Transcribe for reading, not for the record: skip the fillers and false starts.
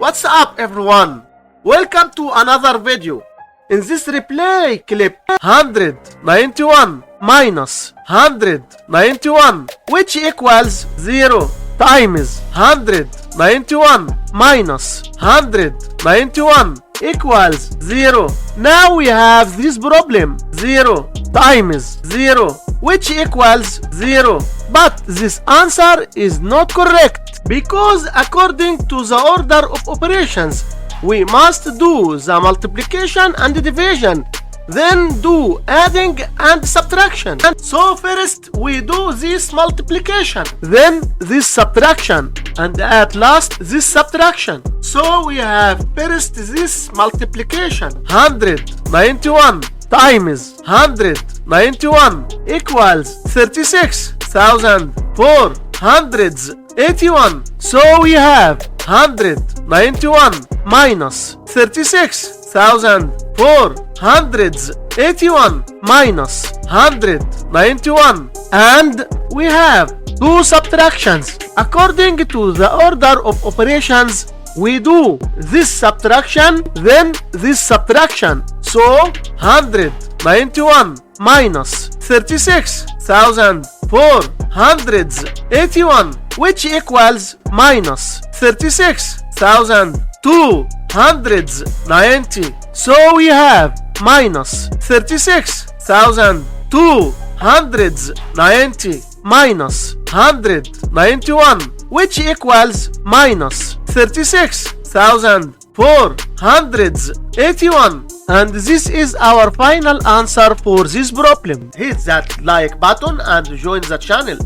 What's up everyone? Welcome to another video. In this replay clip, 191 minus 191, which equals 0, times 191 minus 191 equals 0. Now we have this problem, 0 times 0, which equals 0. But this answer is not correct, because according to the order of operations, we must do the multiplication and division, then do adding and subtraction. So first we do this multiplication, then this subtraction, and at last this subtraction. So we have first this multiplication, 191 times 191 equals 36,481. So we have 191 minus 36,481 minus 191, and we have two subtractions. According to the order of operations, we do this subtraction, then this subtraction. So 191 minus 36,481, which equals minus 36,290. So we have minus 36,290 minus 191, which equals minus 36,481. And this is our final answer for this problem. Hit that like button and join the channel.